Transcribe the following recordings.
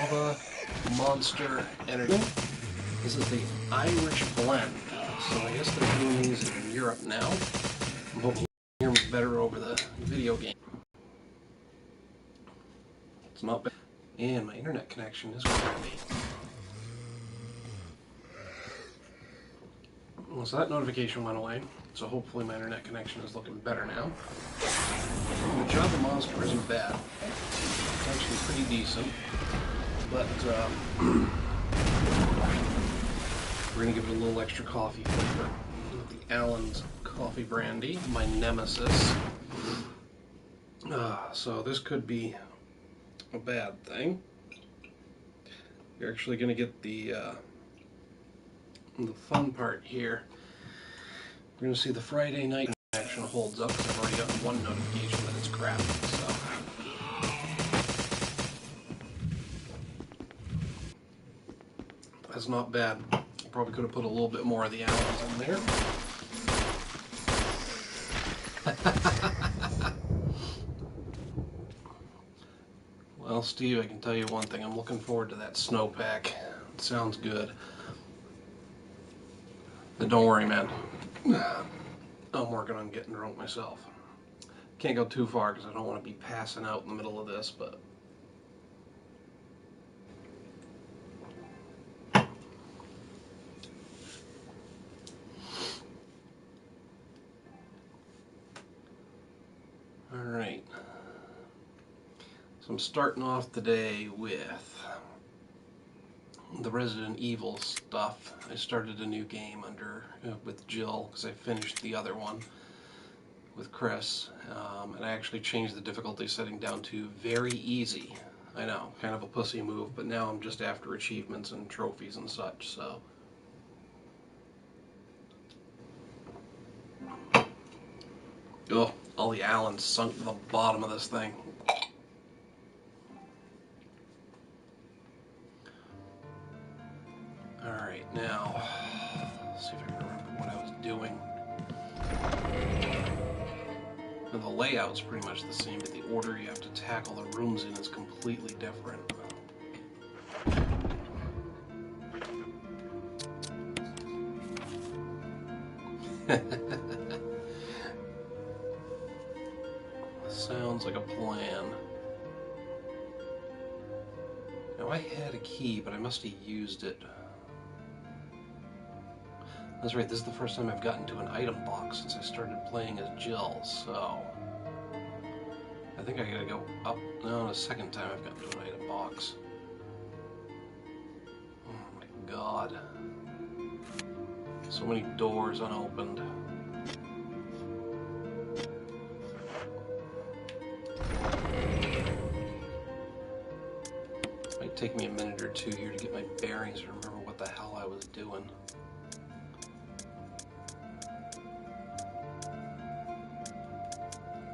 Lava Monster Energy. This is the Irish blend. So I guess they're doing these in Europe now. I'm hoping you can hear me better over the video game. It's not bad. And my internet connection is crappy. Well, so that notification went away. So hopefully my internet connection is looking better now. The Java Monster isn't bad. It's actually pretty decent. But we're going to give it a little extra coffee flavor with the Allen's Coffee Brandy, my nemesis. So this could be a bad thing. You're actually going to get the fun part here. We're going to see the Friday night connection holds up because I've already gotten one notification that it's crappy. So that's not bad. Probably could have put a little bit more of the Allens in there. Well, Steve, I can tell you one thing. I'm looking forward to that snowpack. It sounds good. But don't worry, man. I'm working on getting drunk myself. Can't go too far because I don't want to be passing out in the middle of this, but alright. So I'm starting off today with the Resident Evil stuff. I started a new game with Jill because I finished the other one with Chris, and I actually changed the difficulty setting down to very easy. I know, kind of a pussy move, but now I'm just after achievements and trophies and such, so. Ugh, all the Allens sunk to the bottom of this thing. Alright, now, let's see if I can remember what I was doing. And the layout's pretty much the same, but the order you have to tackle the rooms in is completely different. Sounds like a plan. Now I had a key, but I must have used it. That's right, this is the first time I've gotten to an item box since I started playing as Jill, so I think I gotta go up. No, the second time I've gotten to an item box. Oh my god. So many doors unopened. Might take me a minute or two here to get my bearings and remember what the hell I was doing.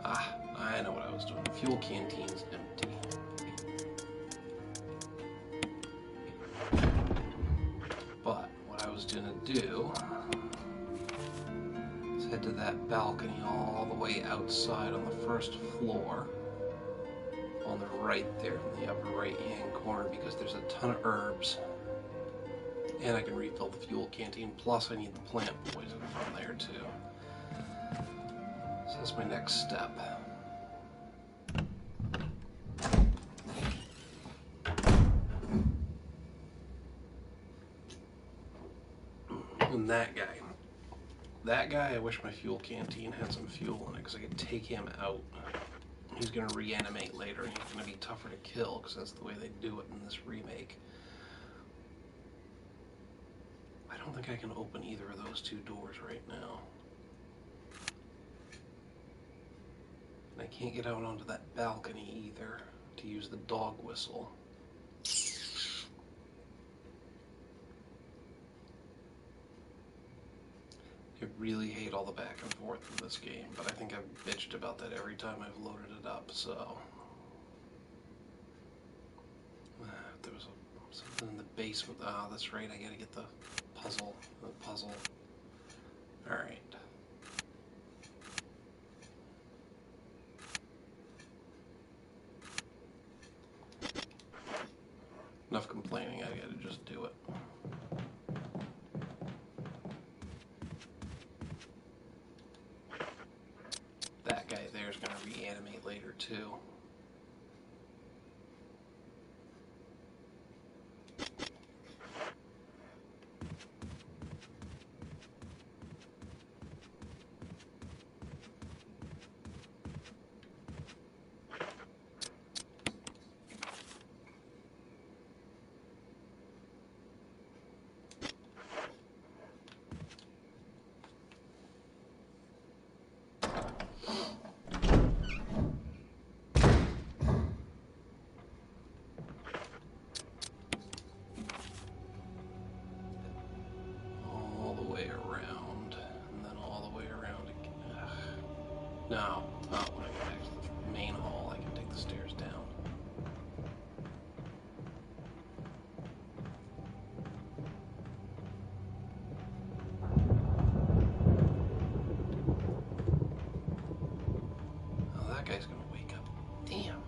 Ah, I know what I was doing. The fuel canteen's empty. But what I was gonna do is head to that balcony all the way outside on the first floor. On the right there, in the upper right hand corner, because there's a ton of herbs. And I can refill the fuel canteen, plus I need the plant poison from there too. So that's my next step. And that guy, I wish my fuel canteen had some fuel in it because I could take him out. He's going to reanimate later and he's going to be tougher to kill because that's the way they do it in this remake. I don't think I can open either of those two doors right now. And I can't get out onto that balcony either to use the dog whistle. I really hate all the back and forth in this game, but I think I've bitched about that every time I've loaded it up, so. There was something in the basement. Ah, that's right, I gotta get the puzzle. Alright. Enough complaining, I gotta just do it. That guy there's gonna reanimate later too. No. Oh, when I get back to the main hall, I can take the stairs down. Oh, that guy's gonna wake up. Damn.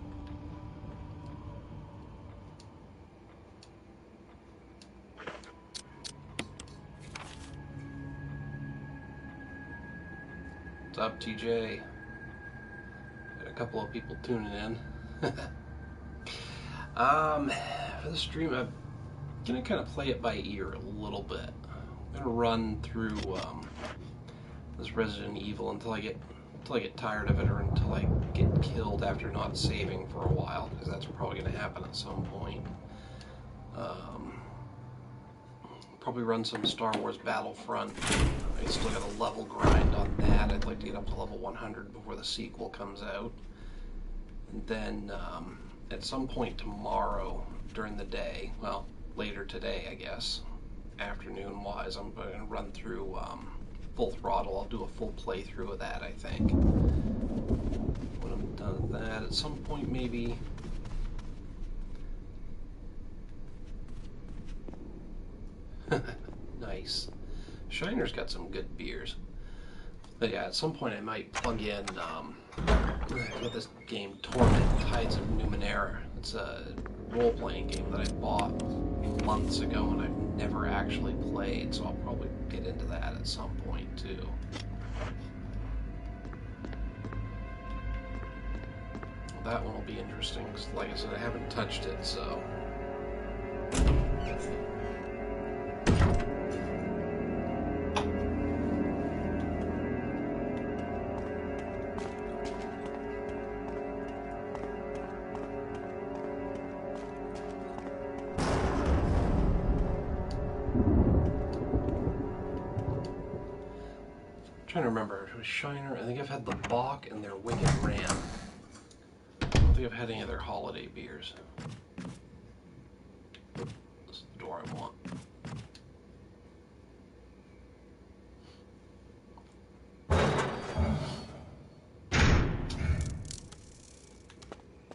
What's up, TJ? Got a couple of people tuning in. For the stream, I'm gonna kind of play it by ear a little bit. I'm gonna run through this Resident Evil until I get tired of it, or until I get killed after not saving for a while, because that's probably gonna happen at some point. Probably run some Star Wars Battlefront. I still got a level grind on that. I'd like to get up to level 100 before the sequel comes out. And then at some point tomorrow during the day, well, later today I guess, afternoon-wise, I'm going to run through Full Throttle. I'll do a full playthrough of that, I think. When I'm done with that, at some point maybe... Nice. Shiner's got some good beers. But yeah, at some point I might plug in with this game, Torment Tides of Numenera. It's a role-playing game that I bought months ago and I've never actually played, so I'll probably get into that at some point too. Well, that one will be interesting, because like I said, I haven't touched it, so... Trying to remember, it was Shiner. I think I've had the Bach and their Wicked Ram. I don't think I've had any of their holiday beers. This is the door I want.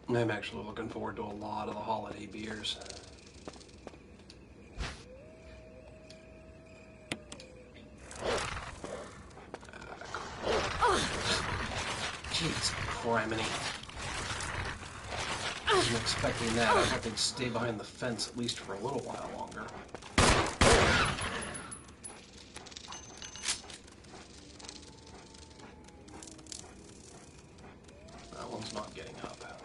I'm actually looking forward to a lot of the holiday beers. Jeez, criminy. I wasn't expecting that. I thought they'd stay behind the fence at least for a little while longer. That one's not getting up.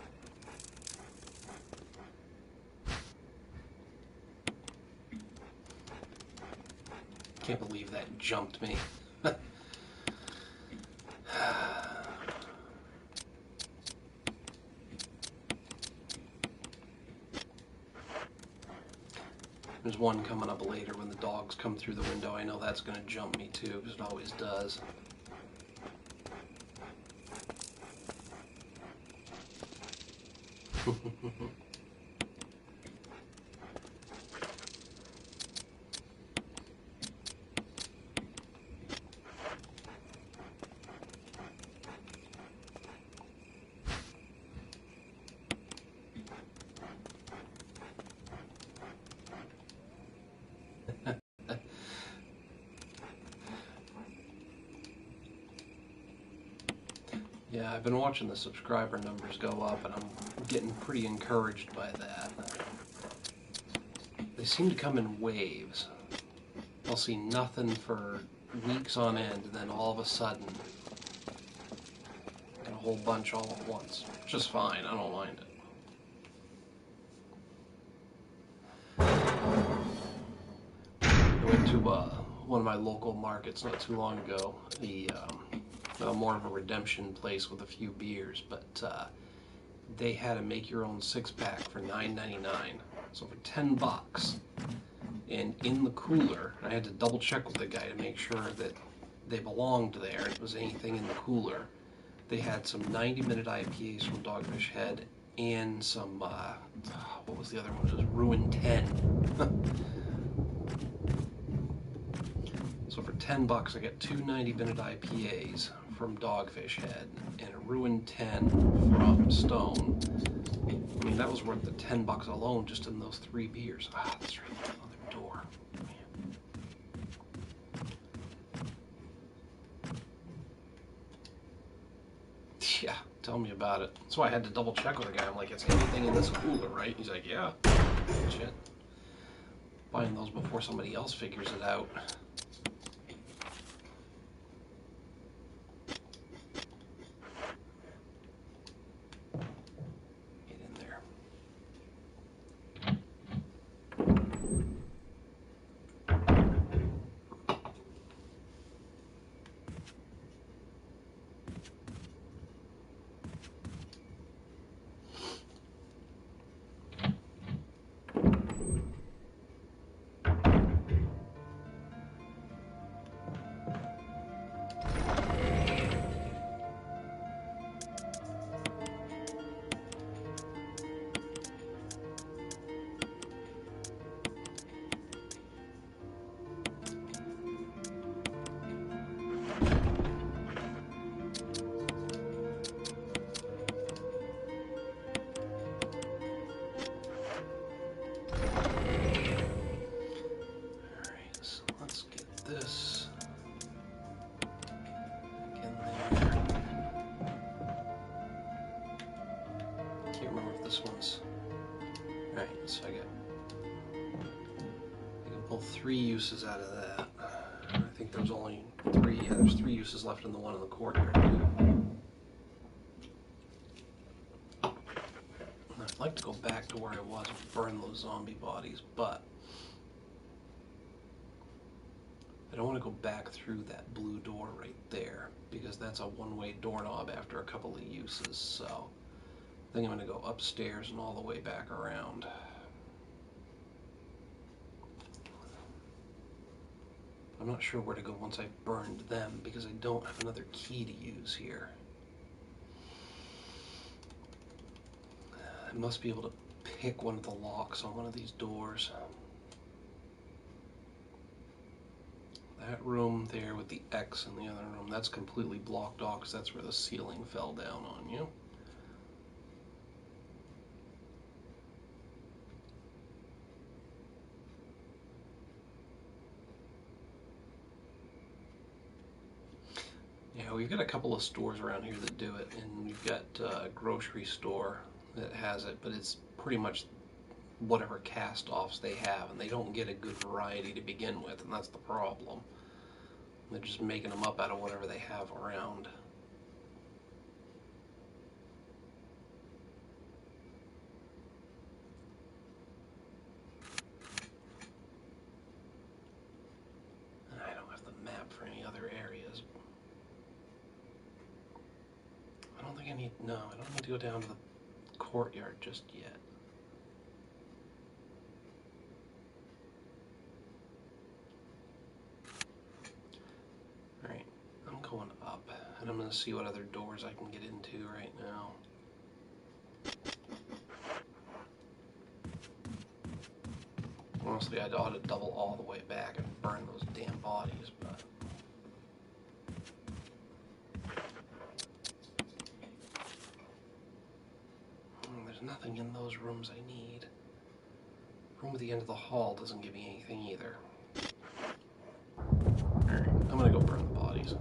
Can't believe that jumped me. There's one coming up later when the dogs come through the window. I know that's going to jump me too, because it always does. Yeah, I've been watching the subscriber numbers go up, and I'm getting pretty encouraged by that. they seem to come in waves. I'll see nothing for weeks on end, and then all of a sudden, get a whole bunch all at once. Which is fine, I don't mind it. I went to one of my local markets not too long ago, more of a redemption place with a few beers, but they had a make-your-own six-pack for $9.99, so for $10. And in the cooler, I had to double check with the guy to make sure that they belonged there. If it was anything in the cooler, they had some 90-minute IPAs from Dogfish Head and some, what was the other one? It was Ruin 10. So for $10, I get two 90-minute IPAs from Dogfish Head and a Ruin 10 from Stone. I mean, that was worth the $10 alone just in those three beers. Ah, that's right. Other door. Yeah, tell me about it. That's why I had to double check with the guy. I'm like, is anything in this cooler, right? He's like, yeah. Shit. Buying those before somebody else figures it out. Get in there. This in there. Can't remember if this one's right. So I can pull 3 uses out of that. I think there's only 3. Yeah, there's 3 uses left in the one in the courtyard too. I'd like to go back to where I was and burn those zombie bodies, but I don't want to go back through that blue door right there, because that's a one-way doorknob after a couple of uses, so I think I'm going to go upstairs and all the way back around. I'm not sure where to go once I've burned them, because I don't have another key to use here. I must be able to pick one of the locks on one of these doors. That room there with the X in the other room, that's completely blocked off because that's where the ceiling fell down on you. Yeah, we've got a couple of stores around here that do it, and we've got a grocery store that has it, but it's pretty much whatever cast-offs they have, and they don't get a good variety to begin with, and that's the problem. They're just making them up out of whatever they have around. I don't have the map for any other areas. I don't think I need, no, I don't need to go down to the courtyard just yet. Alright, I'm going up, and I'm going to see what other doors I can get into right now. Honestly, I ought to double all the way back and burn those damn bodies, but there's nothing in those rooms I need. Room at the end of the hall doesn't give me anything either. Alright, I'm gonna go burn the bodies.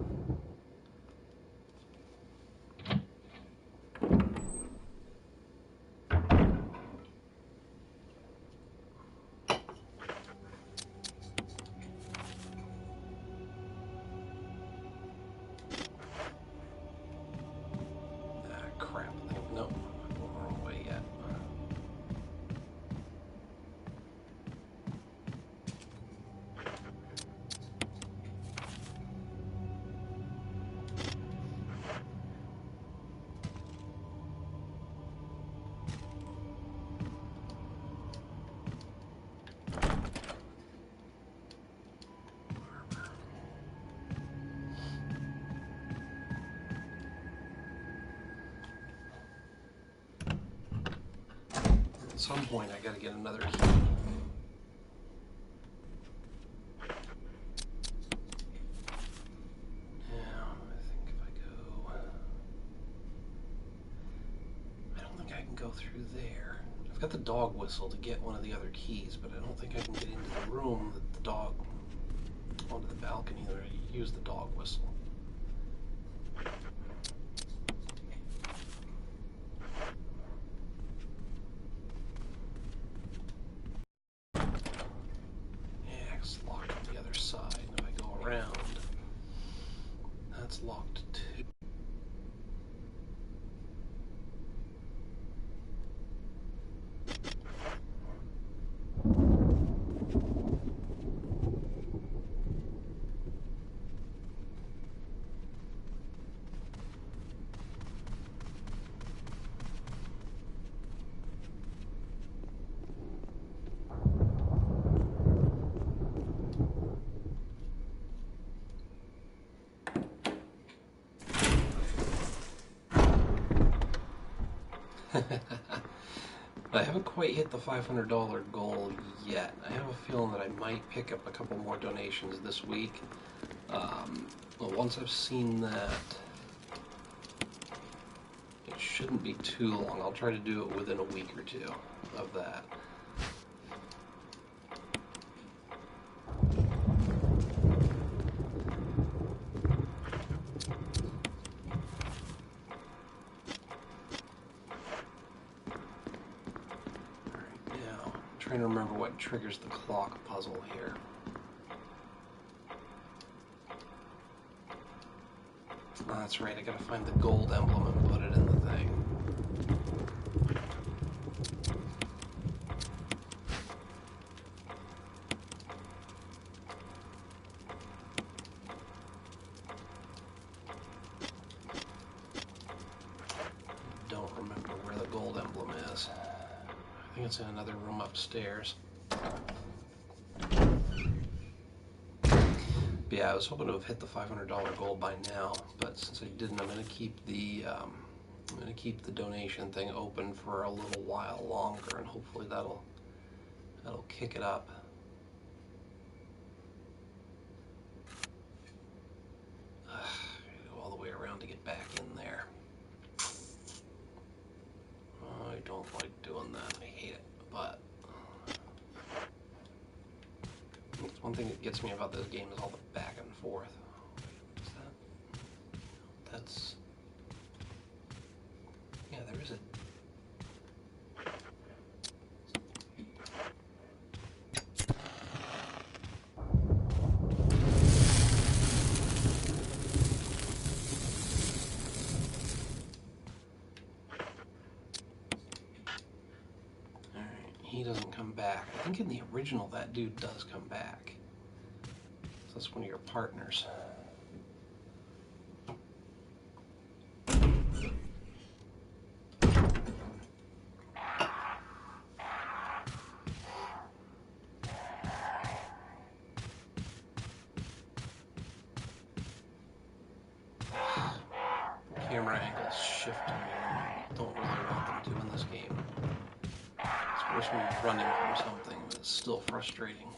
some point I gotta get another key. Now, I think if I go... I don't think I can go through there. I've got the dog whistle to get one of the other keys, but I don't think I can get into the room that the dog... onto the balcony or use the dog whistle. Yeah, it's locked on the other side. If I go around, that's locked too. I haven't quite hit the $500 goal yet. I have a feeling that I might pick up a couple more donations this week. Well, once I've seen that, it shouldn't be too long. I'll try to do it within a week or two of that. Trying to remember what triggers the clock puzzle here. Oh, that's right, I gotta find the gold emblem and put it in the thing. Don't remember where the gold emblem is. I think it's in another room upstairs. But yeah, I was hoping to have hit the $500 goal by now, but since I didn't, I'm going to keep the donation thing open for a little while longer, and hopefully that'll kick it up. I gotta go all the way around to get back in there. I don't like doing that. I hate it, but it's one thing that gets me about this game is all the back and forth. What's that? That's... yeah, there is a... he doesn't come back. I think in the original that dude does come back. So that's one of your partners. Camera angles shifting. Don't really want them to in this game. It's worse when you're running from something, but it's still frustrating.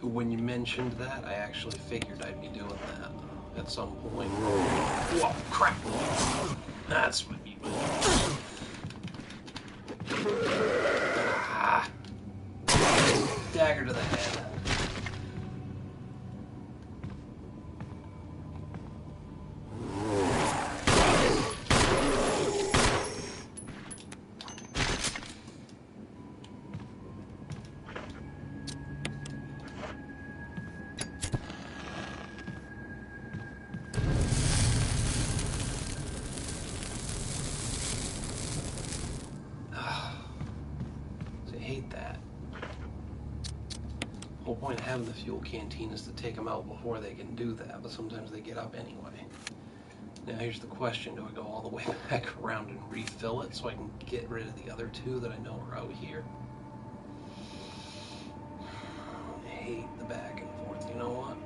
When you mentioned that, I actually figured I'd be doing that at some point. Whoa, crap! That's what you do. Ah. Dagger to the head. The whole point of having the fuel canteen is to take them out before they can do that, but sometimes they get up anyway. Now here's the question, do I go all the way back around and refill it so I can get rid of the other two that I know are out here? I hate the back and forth. You know what?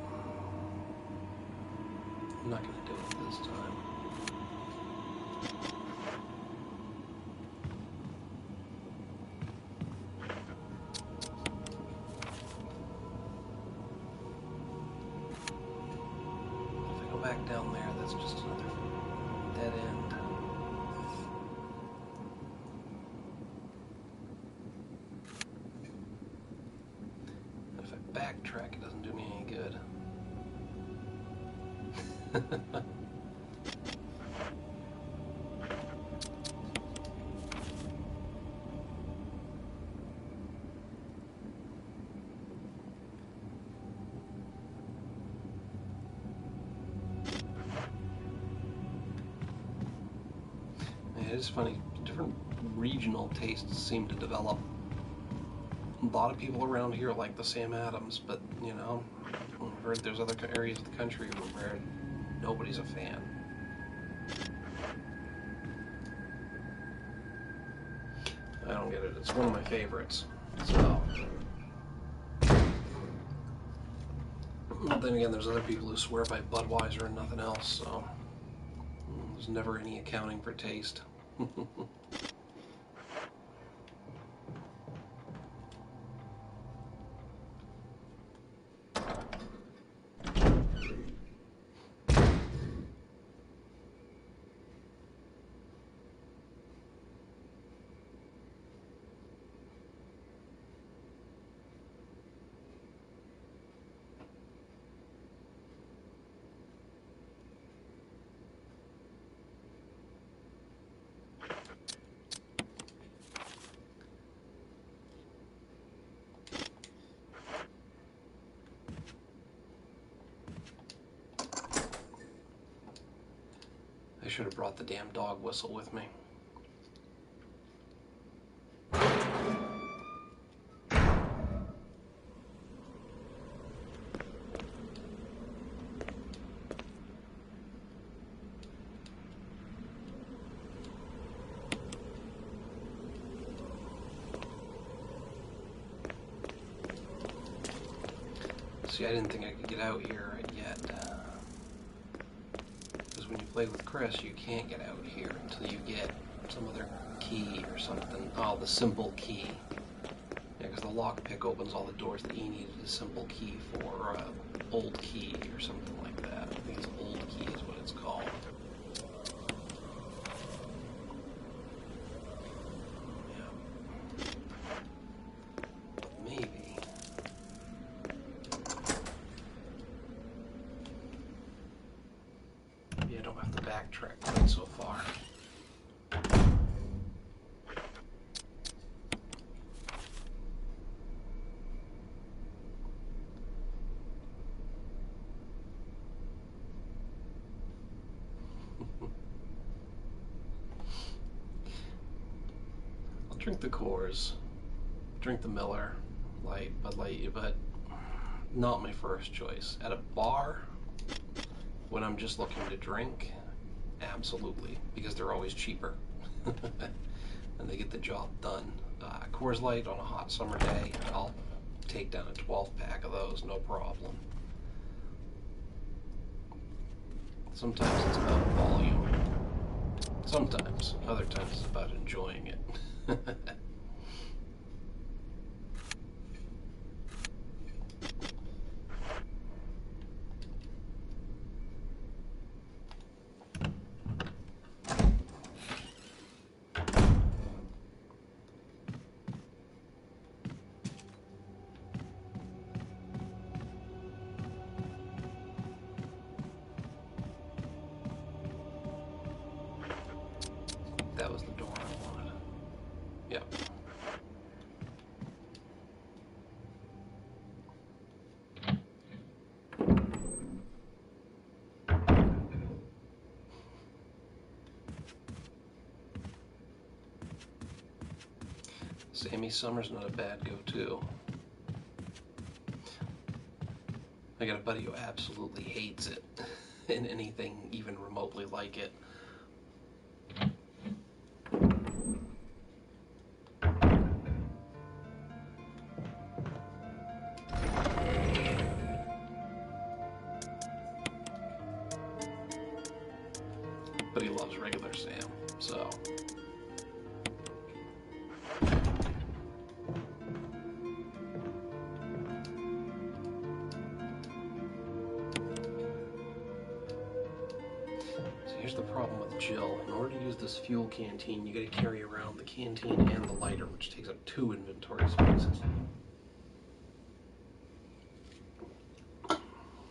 I'm not going to do it this time. If I go back down there, that's just another dead end. And if I backtrack, it doesn't do me any good. It is funny, different regional tastes seem to develop. A lot of people around here like the Sam Adams, but you know, I've heard there's other areas of the country where nobody's a fan. I don't get it. It's one of my favorites. So, but then again, there's other people who swear by Budweiser and nothing else. So there's never any accounting for taste. I should have brought the damn dog whistle with me. See, I didn't think I could get out here yet. Because when you play with Chris, you can't get out here until you get some other key or something. Oh, the simple key. Yeah, because the lockpick opens all the doors that you need a simple key for, old key or something like that. I think it's old key is what it's called. Yeah. But maybe. Maybe I don't have to backtrack quite so far. I'll drink the Coors, drink the Miller Light, Bud Light, but not my first choice. At a bar, when I'm just looking to drink, absolutely, because they're always cheaper and they get the job done. Coors Light on a hot summer day, I'll take down a 12-pack of those, no problem. Sometimes it's about volume. Sometimes. Other times it's about enjoying it. That was the door I wanted. Yep. Sammy Summer's not a bad go-to. I got a buddy who absolutely hates it. in anything even remotely like it. But he loves regular Sam, so... Here's the problem with Jill. In order to use this fuel canteen, you gotta carry around the canteen and the lighter, which takes up 2 inventory spaces.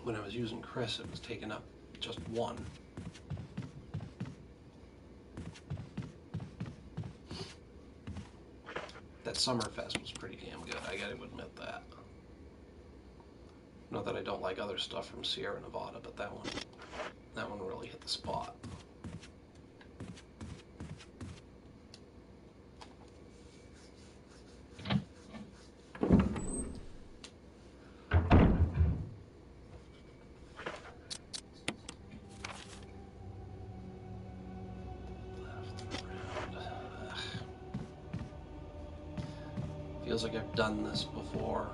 When I was using Chris, it was taking up just 1. That Summerfest was pretty damn good, I gotta admit that. Not that I don't like other stuff from Sierra Nevada, but that one really hit the spot. Feels like I've done this before.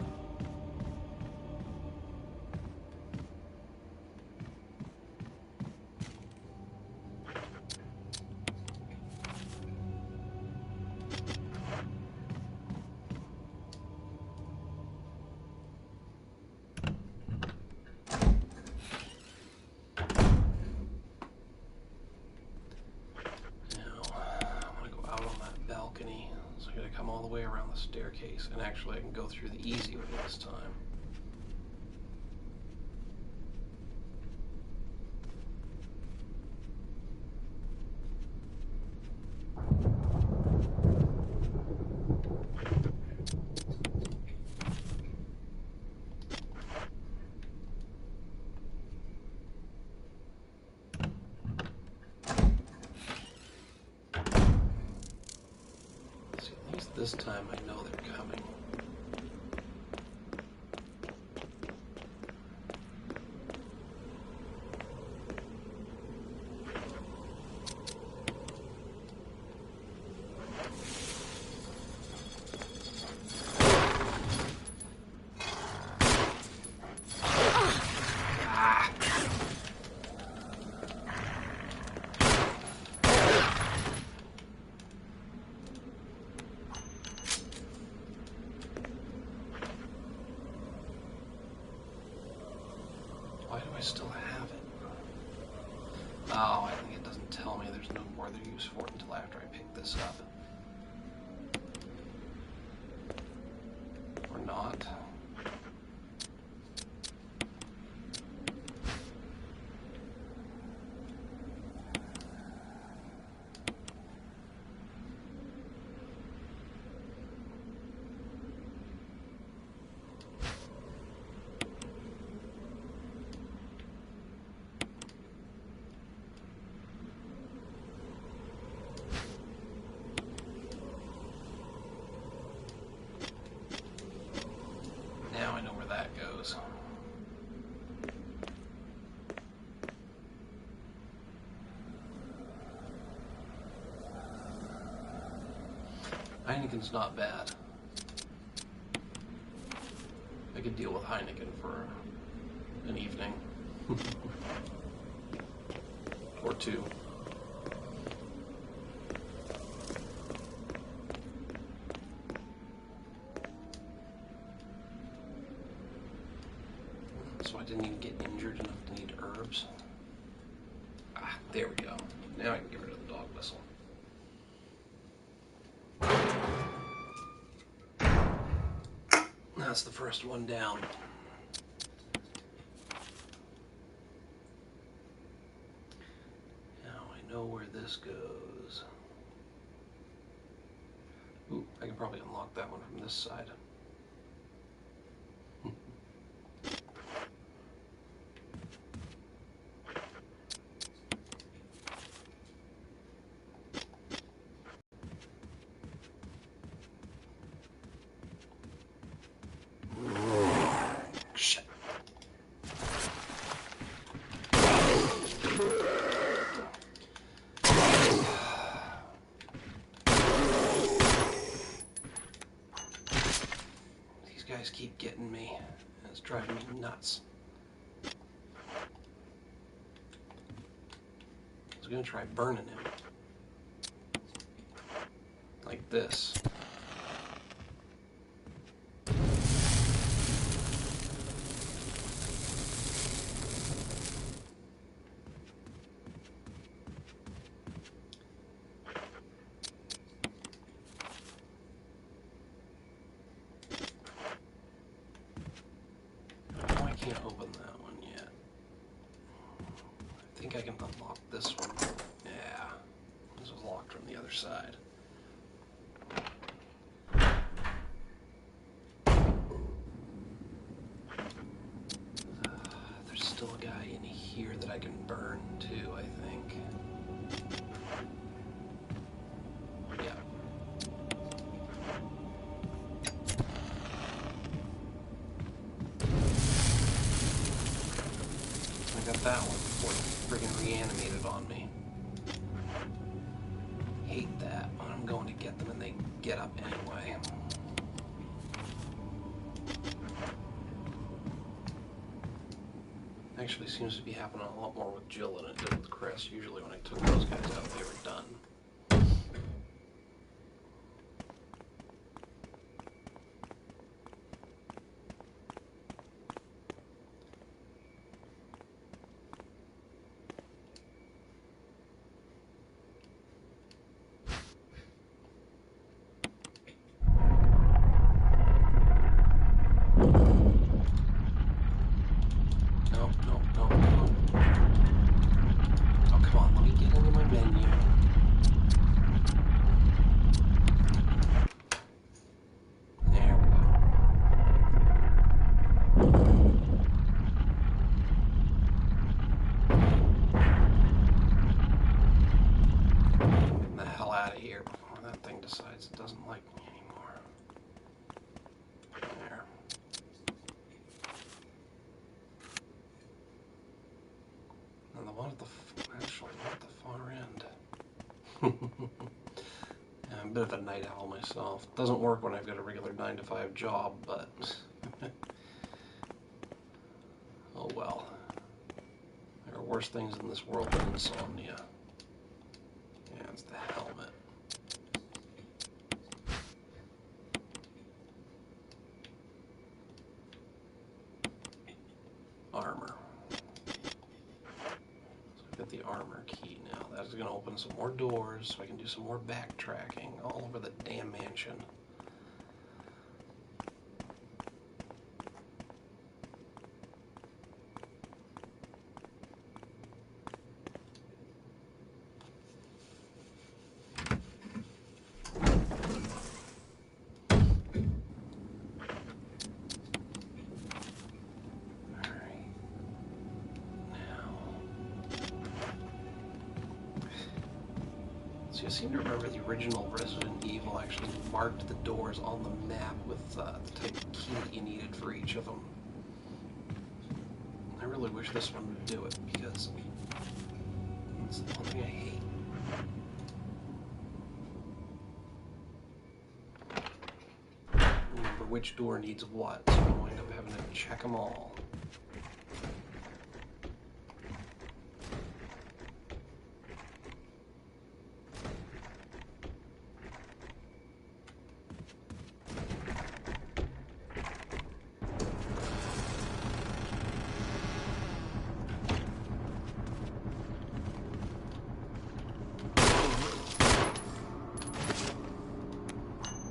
So I gotta come all the way around the staircase, and actually I can go through the easy way this time. This time I know they're coming. Why do I still have it? Oh, I think it doesn't tell me there's no more other use for it until after I pick this up. Or not. Now I know where that goes. Heineken's not bad. I could deal with Heineken for an evening. Or 2. So I didn't even get injured enough to need herbs. Ah, there we go. Now I can get rid of the dog whistle. That's the first one down. Now I know where this goes. Ooh, I can probably unlock that one from this side. Shit. guys keep getting me. It's driving me nuts. I was gonna try burning him. Like this. Can't open that one yet. I think I can unlock this one. Yeah, this was locked from the other side. There's still a guy in here that I can burn too, I think. Yeah. I got that one before it friggin' reanimated on me. Hate that when I'm going to get them and they get up anyway. Actually seems to be happening a lot more with Jill than it did with Chris. Usually when I took those guys out, they were done. Decides it doesn't like me anymore. There. And the one at the actually at the far end. Yeah, I'm a bit of a night owl myself. Doesn't work when I've got a regular 9-to-5 job, but oh well. There are worse things in this world than insomnia. Yeah, it's the helmet. Armor. So I've got the armor key now. That is going to open some more doors so I can do some more backtracking all over the damn mansion. I seem to remember the original Resident Evil actually marked the doors on the map with the type of key that you needed for each of them. I really wish this one would do it because it's the one thing I hate. Remember which door needs what, so I'm going to end up having to check them all.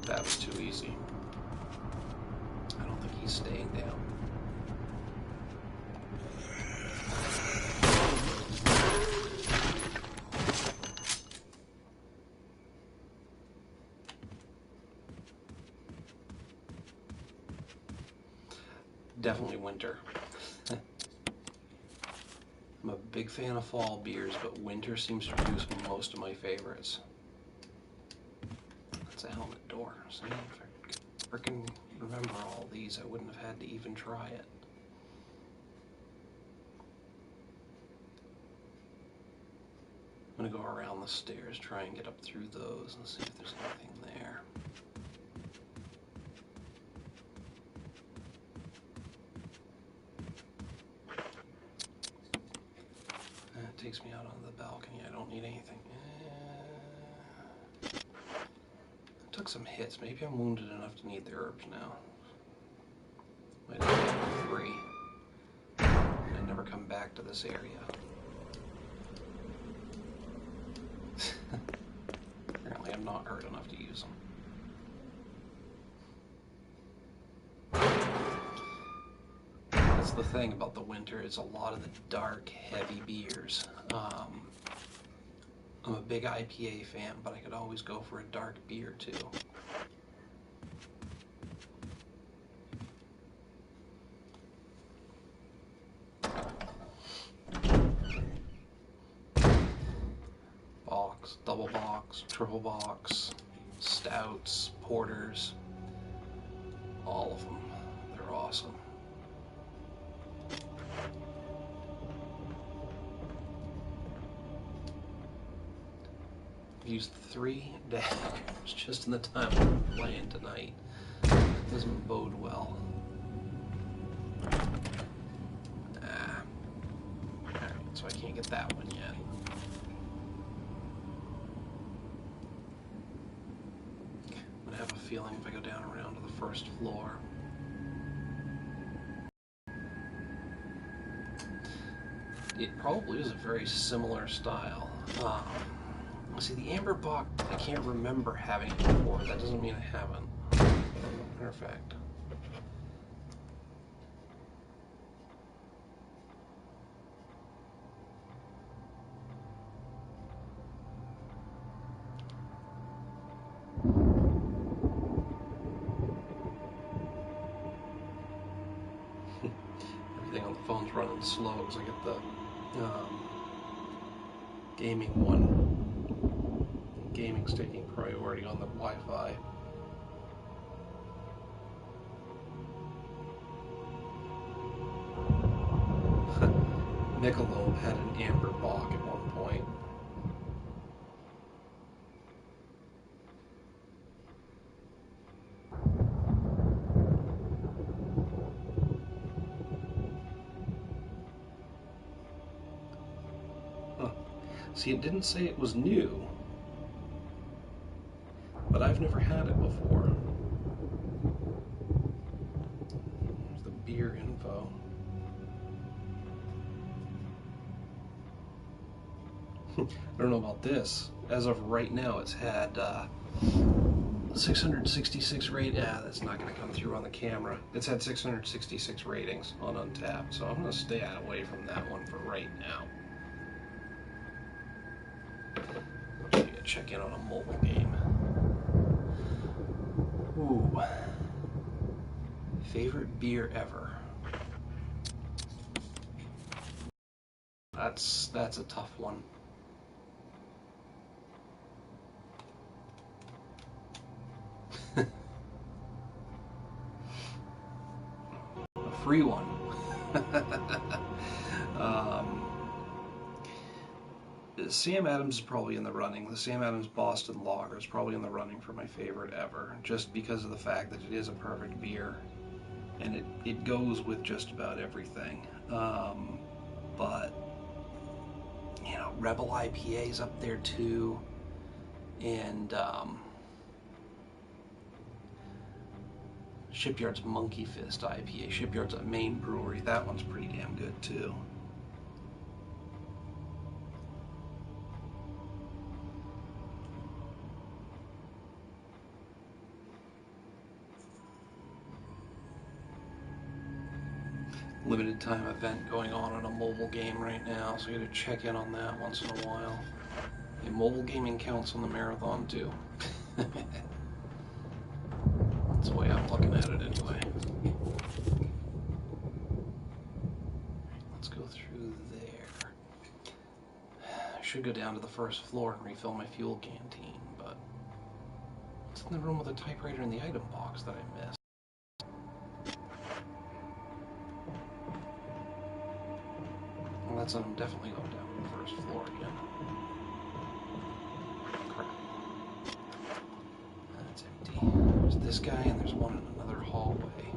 That was too easy. I don't think he's staying down. Definitely winter. I'm a big fan of fall beers, but winter seems to produce most of my favorites. That's a helmet door. See, if I could frickin' remember all these, I wouldn't have had to even try it. I'm gonna go around the stairs, try and get up through those and see if there's anything there. takes me out onto the balcony. I don't need anything. I took some hits. Maybe I'm wounded enough to need the herbs now. Might have been free. I never come back to this area. Apparently I'm not hurt enough to use them. That's the thing about the winter, it's a lot of the dark, heavy beers. I'm a big IPA fan, but I could always go for a dark beer too. Box, double box, triple box, stouts, porters, all of them. They're awesome. I've used 3 daggers just in the time I'm playing tonight. That doesn't bode well. Alright, so I can't get that one yet. I have a feeling if I go down around to the first floor. It probably is a very similar style. See, the amber box, I can't remember having it before. That doesn't mean I haven't. Matter of fact. Everything on the phone's running slow because I get the gaming one. Gaming's taking priority on the Wi-Fi. Michelob had an amber bock at one point. Huh. See, it didn't say it was new, but I've never had it before. There's the beer info. I don't know about this. As of right now, it's had 666 that's not going to come through on the camera. It's had 666 ratings on Untapped, so I'm going to stay away from that one for right now. I'll check in on a mobile game. Ooh. Favorite beer ever? That's a tough one. A free one. Sam Adams is probably in the running. The Sam Adams Boston Lager is probably in the running for my favorite ever, just because of the fact that it is a perfect beer, and it goes with just about everything. But, you know, Rebel IPA's up there too, and Shipyard's Monkey Fist IPA. Shipyard's a Maine brewery. That one's pretty damn good too. Limited time event going on a mobile game right now, so I gotta check in on that once in a while. And mobile gaming counts on the marathon too. That's the way I'm looking at it anyway. Let's go through there. I should go down to the first floor and refill my fuel canteen, but it's in the room with the typewriter and the item box that I missed. Well, that's I'm definitely going down to the first floor again. Crap. That's empty. There's this guy and there's one in another hallway.